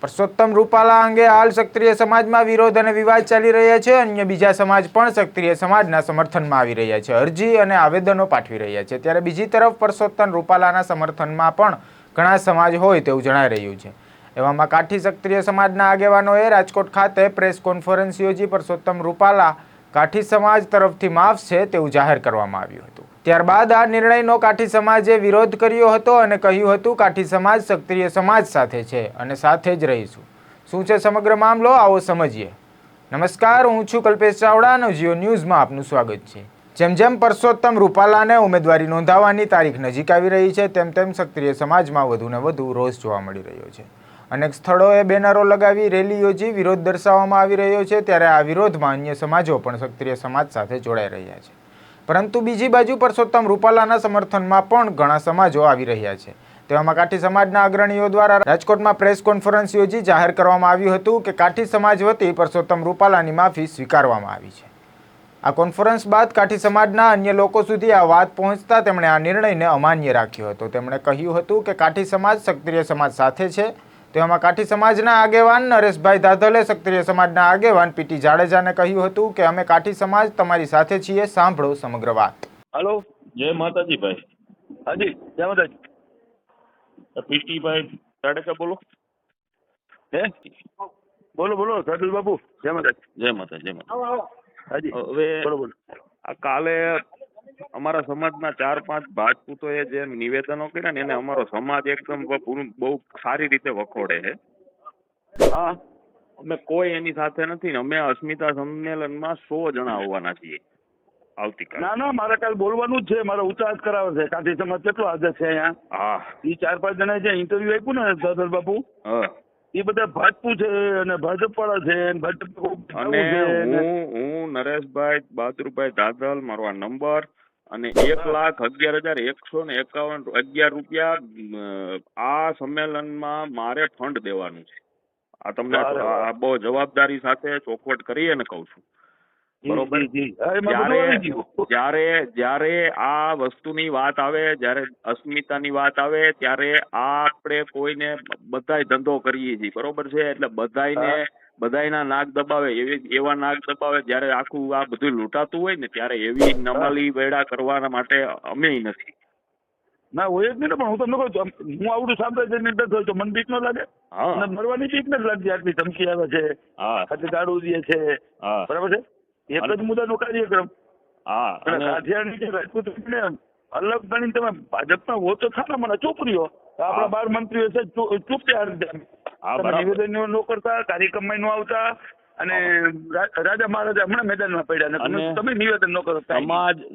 પરસોત્તમ રૂપાલા અંગે હાલ ક્ષત્રિય સમાજમાં વિરોધ અને વિવાદ ચાલી રહ્યા છે. અન્ય બીજા સમાજ પણ ક્ષત્રિય સમાજના સમર્થનમાં આવી રહ્યા છે, અરજી અને આવેદનો પાઠવી રહ્યા છે. ત્યારે બીજી તરફ પરસોત્તમ રૂપાલાના સમર્થનમાં પણ ઘણા સમાજ હોય તેવું જણાઈ રહ્યું છે. એવામાં કાઠી ક્ષત્રિય સમાજના આગેવાનોએ રાજકોટ ખાતે પ્રેસ કોન્ફરન્સ યોજી પરસોત્તમ રૂપાલા કાઠી સમાજ તરફથી માફ છે તેવું જાહેર કરવામાં આવ્યું હતું. ત્યારબાદ આ નિર્ણયનો કાઠી સમાજે વિરોધ કર્યો હતો અને કહ્યું હતું કાઠી સમાજ ક્ષત્રિય સમાજ સાથે છે અને સાથે જ રહીશું. શું છે સમગ્ર મામલો, આવો સમજીએ. નમસ્કાર, હું છું કલ્પેશ ચાવડા અને જીઓ ન્યૂઝમાં આપનું સ્વાગત છે. જેમ જેમ પરસોત્તમ રૂપાલાને ઉમેદવારી નોંધાવવાની તારીખ નજીક આવી રહી છે તેમ તેમ ક્ષત્રિય સમાજમાં વધુને વધુ રોષ જોવા મળી રહ્યો છે. અનેક સ્થળોએ બેનરો લગાવી રેલી યોજી વિરોધ દર્શાવવામાં આવી રહ્યો છે. ત્યારે આ વિરોધમાં અન્ય સમાજો પણ ક્ષત્રિય સમાજ સાથે જોડાઈ રહ્યા છે. પરંતુ બીજી બાજુ પરસોત્તમ રૂપાલાના સમર્થનમાં પણ ઘણા સમાજો આવી રહ્યા છે. તેવામાં કાઠી સમાજના અગ્રણીઓ દ્વારા રાજકોટમાં પ્રેસ કોન્ફરન્સ યોજી જાહેર કરવામાં આવ્યું હતું કે કાઠી સમાજ વતી પરસોત્તમ રૂપાલાની માફી સ્વીકારવામાં આવી છે. આ કોન્ફરન્સ બાદ કાઠી સમાજના અન્ય લોકો સુધી આ વાત પહોંચતા તેમણે આ નિર્ણયને અમાન્ય રાખ્યો હતો. તેમણે કહ્યું હતું કે કાઠી સમાજ ક્ષત્રિય સમાજ સાથે છે. તેમાં કાઠી સમાજના આગેવાન નરેશભાઈ દાધલે ક્ષત્રિય સમાજના આગેવાન પીટી જાડેજાને કહ્યું હતું કે અમે કાઠી સમાજ તમારી સાથે છીએ, સાંભળો સમગ્ર વાત. હાલો, જય માતાજી ભાઈ. હાજી જય માતાજી. પીટીભાઈ જાડેજા બોલો. હે બોલો બોલો સાદુલ બાપુ, જય માતાજી. જય માતા જય માતા. હાજી હવે બોલો બોલો. આ કાલે અમારા સમાજના 4-5 ભાજપૂતોએ જે નિવેદનો કર્યા ને એને અમારો સમાજ એકદમ બહુ સારી રીતે વખોડે છે. હા, અમે કોઈ એની સાથે નથી ને અમે અસ્મિતા સંમેલનમાં 100 જણા આવવાના છીએ આવતીકાલે. ના ના, મારે કાલ બોલવાનું જ છે. મારે ઉચ્ચાસ કરાવે છે. કાઠી સમાજ કેટલો હાજર છે અહીંયા? હા, એ 4-5 જણા જે ઇન્ટરવ્યુ આપ્યું ને સાદુલ બાપુ, હા, એ બધા ભાજપુ છે અને ભાજપ વાળા છે અને ભાજપ અને હું નરેશભાઈ બહાદુરભાઈ દાદલ, મારો આ નંબર અને 1,11,151 રૂપિયા આ સંમેલનમાં મારે ફંડ દેવાનું છે. આ તમને આ બહુ જવાબદારી સાથે ચોખવટ કરી અને કહું છું, બરોબર? જ્યારે આ વસ્તુની વાત આવે, જ્યારે અસ્મિતાની વાત આવે, ત્યારે આપણે કોઈને બધાય ધંધો કરીએ છીએ, બરોબર છે? એટલે બધાયના નાક દબાવે, એવા નાક દબાવે જ્યારે આખું આ બધું લૂંટાતું હોય ને ત્યારે એવી નમાલી વેડા કરવા માટે અમે નથી. ના હોય જ નહીં, પણ હું તમને કહું છું, હું આવડું સાંભળે નિર્દેશ હોય તો મને બીક ન લાગે? હા, મરવાની બીક નથી લાગતી. આટલી ધમકી આવે છે, આટલી દારૂ દે છે, બરાબર છે? એક જ મુદ્દાનો કાર્યક્રમ. હા, કાઠિયાવાડ કે રાજપૂત અલગ ગણીને તમે ભાજપના હો તો થાના મને ચોપડીઓ આપણા 12 મંત્રીઓ છે ચૂપ નિવેદન ન કરતા, કાર્યક્રમમાં ન આવતા અને રાજા મહારાજા હમણાં મેદાનમાં પડ્યા. તમે નિવેદન ન કરો.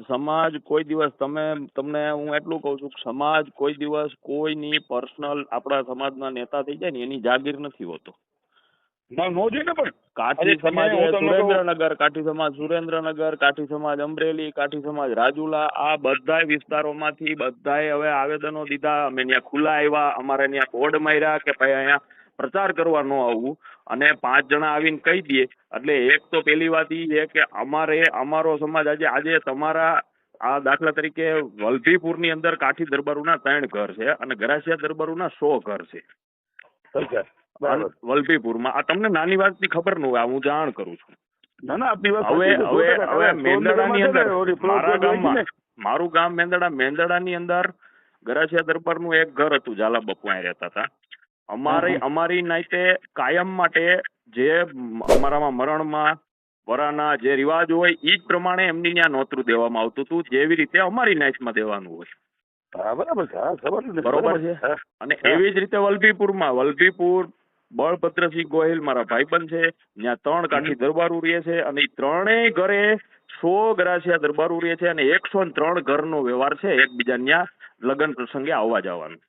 સમાજ કોઈ દિવસ તમને હું એટલું કઉ છું, સમાજ કોઈ દિવસ કોઈની પર્સનલ આપણા સમાજના નેતા થઈ જાય ને એની જાગીર નથી હોતો. કાઠી સમાજ સુરેન્દ્રનગર, કાઠી સમાજ સુરેન્દ્રનગર, કાઠી સમાજ અમરેલી, કાઠી સમાજ રાજુલા, આ બધા વિસ્તારોમાંથી બધાએ હવે આવેદનો દીધા. અમે ત્યાં ખુલ્લા આવ્યા, અમારે ત્યાં બોર્ડ માર્યા કે ભાઈ અહીંયા પ્રચાર કરવા ન આવવું, અને 5 જણા આવીને કહી દે. એટલે એક તો પેલી વાત એ છે કે અમારો સમાજ આજે તમારા આ દાખલા તરીકે વલભીપુરની અંદર કાઠી દરબારોના 3 ઘર છે અને ગરાસિયા દરબારોના 100 ઘર છે વલભીપુરમાં. આ તમને નાની વાતની ખબર ન હોય, હું જાણ કરું છું. હવે મેંદડાની અંદર મારું ગામ મેંદડાની અંદર ગરાસિયા દરબારનું એક ઘર હતું, ઝાલા બાપુ અહીં રહેતા હતા. અમારી નાઈતે કાયમ માટે જે અમારામાં મરણમાં વરાના જે રિવાજ હોય એ જ પ્રમાણે એમની ત્યાં નોતરું દેવામાં આવતું હતું, જેવી રીતે અમારી નાઈટમાં દેવાનું હોય. બરોબર છે. અને એવી જ રીતે વલભીપુર બળભદ્રસિંહ ગોહિલ મારા ભાઈબંધ છે, ત્યાં 3 કાઠી દરબારો રહે છે અને 3 ઘરે 100 ગરાસિયા દરબારો રહે છે અને 103 ઘરનો વ્યવહાર છે એકબીજા ત્યાં લગ્ન પ્રસંગે આવવા જવાનું.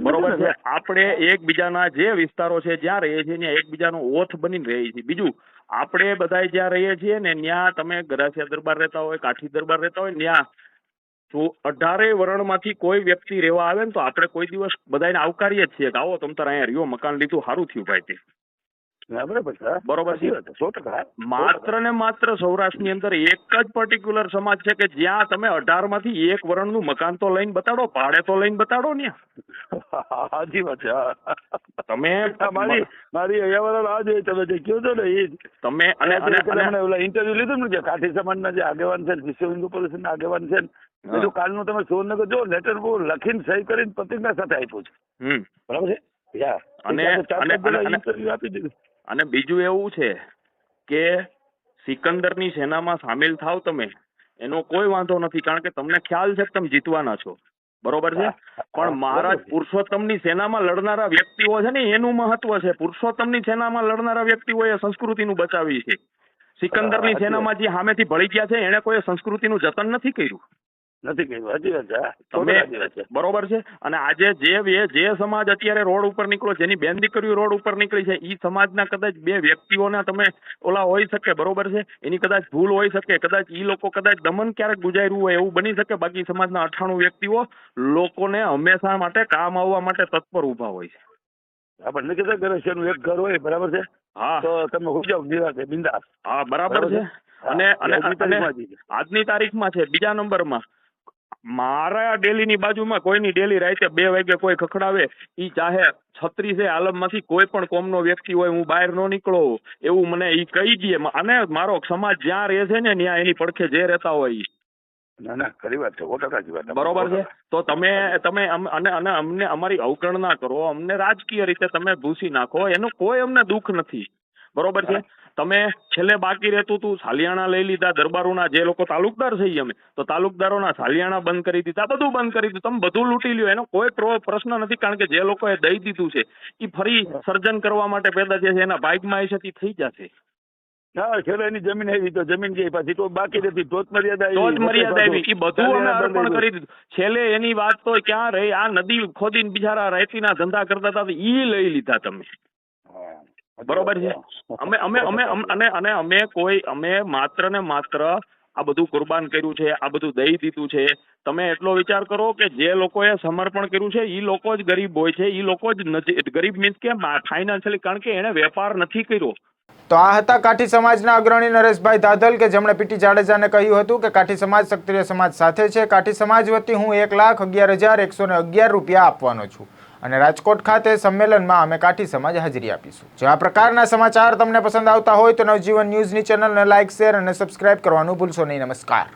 બરોબર છે. આપણે એકબીજાના જે વિસ્તારો છે જ્યાં રહીએ છીએ ત્યાં એકબીજાનો ઓથ બનીને રહીએ છીએ. બીજું, આપણે બધા જ્યાં રહીએ છીએ ને ત્યાં તમે ગરાસિયા દરબાર રહેતા હોય, કાઠી દરબાર રહેતા હોય, ત્યાં 18 વર્ણમાંથી કોઈ વ્યક્તિ રહેવા આવે ને તો આપણે કોઈ દિવસ બધાને આવકારીએ જ છીએ કે આવો તમ તાર અહીંયા રહ્યો, મકાન લીધું, સારું થયું ભાઈ. તે ના, બરાબર છે. બરોબર છે. સાચી વાત છે, 100%. માત્ર ને માત્ર સૌરાષ્ટ્રની અંદર એક જ પર્ટિક્યુલર સમાજ છે કે જ્યાં તમે 18 માંથી એક વર્ણનું મકાન તો લઈને બતાડો, ભાડે તો લઈને બતાડો ને. સાચી વાત છે. હા. તમે મારી અહીંયા આ જે તમે જે કહો છો ને એ તમે અને ઓલા ઇન્ટરવ્યુ લીધું ને જે કાઠી સમાજના જે આગેવાન છે, વિશ્વ હિન્દુ પરિષદના આગેવાન છે, બધું કાલનું તમે સુરેન્દ્રનગર જો લેટર લખીને સહી કરીને પ્રતિજ્ઞા સાથે આપ્યું છે. બરાબર છે. ઇન્ટરવ્યુ આપી દીધું. અને બીજું એવું છે કે સિકંદરની સેનામાં સામેલ થાવ તમે, એનો કોઈ વાંધો નથી, કારણ કે તમને ખ્યાલ છે કે તમે જીતવાના છો. બરોબર છે. પણ મહારાજ પુરુષોત્તમની સેનામાં લડનારા વ્યક્તિઓ છે ને એનું મહત્વ છે. પુરુષોત્તમની સેનામાં લડનારા વ્યક્તિઓ એ સંસ્કૃતિનું બચાવી છે. સિકંદરની સેનામાં જે સામેથી ભળી ગયા છે એને કોઈ સંસ્કૃતિનું જતન નથી કર્યું. નથી કર્યું. સાચી વાત છે. તમે બરોબર છે. અને આજે જે સમાજ અત્યારે રોડ ઉપર નીકળો, જેની બેન દીકરીઓ રોડ ઉપર નીકળી છે, એ સમાજના કદાચ બે વ્યક્તિઓના તમે ઓલા હોઈ શકે. બરોબર છે. એની કદાચ ભૂલ હોઈ શકે, કદાચ ઈ લોકો કદાચ દમન ક્યારેક ગુજાર્યું હોય એવું બની શકે. બાકી સમાજના 98 વ્યક્તિઓ લોકોને હંમેશા માટે કામ આવવા માટે તત્પર ઉભા હોય છે. આપણને કીધું ઘરેશનું એક ઘર હોય. બરાબર છે. હા, તો તમે હું જાવ નિરાતે બિંદાસ. હા, બરાબર છે. અને આજની તારીખમાં છે બીજા નંબરમાં, મારા ડેલીની બાજુમાં કોઈની ડેલી રાતે 2 વાગે કોઈ ખખડાવે, ઈ ચાહે 36 આલમમાંથી કોઈ પણ કોમનો વ્યક્તિ હોય, હું બહાર ન નીકળો એવું મને ઈ કહી દે. અને મારો સમાજ જ્યાં રહે છે ને ત્યાં એની પડખે જે રહેતા હોય ઈ. ના ના, ખરી વાત છે. 100% વાત. બરોબર છે. તો તમે અને અમને અમારી અવગણના કરો, અમને રાજકીય રીતે તમે ભૂસી નાખો, એનું કોઈ અમને દુઃખ નથી. બરોબર છે. તમે છેલ્લે બાકી રહેતું તું સાલિયાણા લઈ લીધા, દરબારોના જે લોકો તાલુકદાર છે અમે તો તાલુકદારોના સાલિયાણા બંધ કરી દીધા, બધું બંધ કરી દીધું. તમે બધું લૂંટી લ્યો, એનો કોઈ પ્રશ્ન નથી, કારણ કે જે લોકોએ દઈ દીધું છે એ ફરી સર્જન કરવા માટે પેદા છે, એના ભાગમાં છે તે થઈ જશે. હા, છેલ્લે એની જમીન આવી તો જમીન ગઈ, પાછી તો બાકી નથી, ટોચ મર્યાદા આવી, એ બધું અમે અર્પણ કરી દીધું. છેલ્લે એની વાત તો ક્યાં રહી? આ નદી ખોદીને બિચારા રેતીના ધંધા કરતા હતા, ઈ લઈ લીધા તમે. બરોબર છે. અમે માત્ર ને માત્ર આ બધું કુરબાન કર્યું છે, આ બધું દઈ દીધું છે. તમે એટલો વિચાર કરો કે જે લોકોએ સમર્પણ કર્યું છે એ લોકો જ ગરીબ હોય છે, એ લોકો જ ગરીબ મીન્સ કે ફાઇનાન્શિયલી, કારણ કે એને વેપાર નથી કર્યો. તો આ હતા કાઠી સમાજના અગ્રણી નરેશભાઈ દાધલ, કે જેમણે પીટી જાડેજાને કહ્યું હતું કે કાઠી સમાજ ક્ષત્રિય સમાજ સાથે છે. કાઠી સમાજ વતી હું 1,11,111 રૂપિયા આપવાનો છું અને રાજકોટ ખાતે સંમેલનમાં અમે કાઠી સમાજ હાજરી આપીશું. જો આ પ્રકારના સમાચાર તમને પસંદ આવતા હોય તો નવજીવન ન્યૂઝની ચેનલને લાઇક, શેર અને સબસ્ક્રાઇબ કરવાનું ભૂલશો નહીં. નમસ્કાર.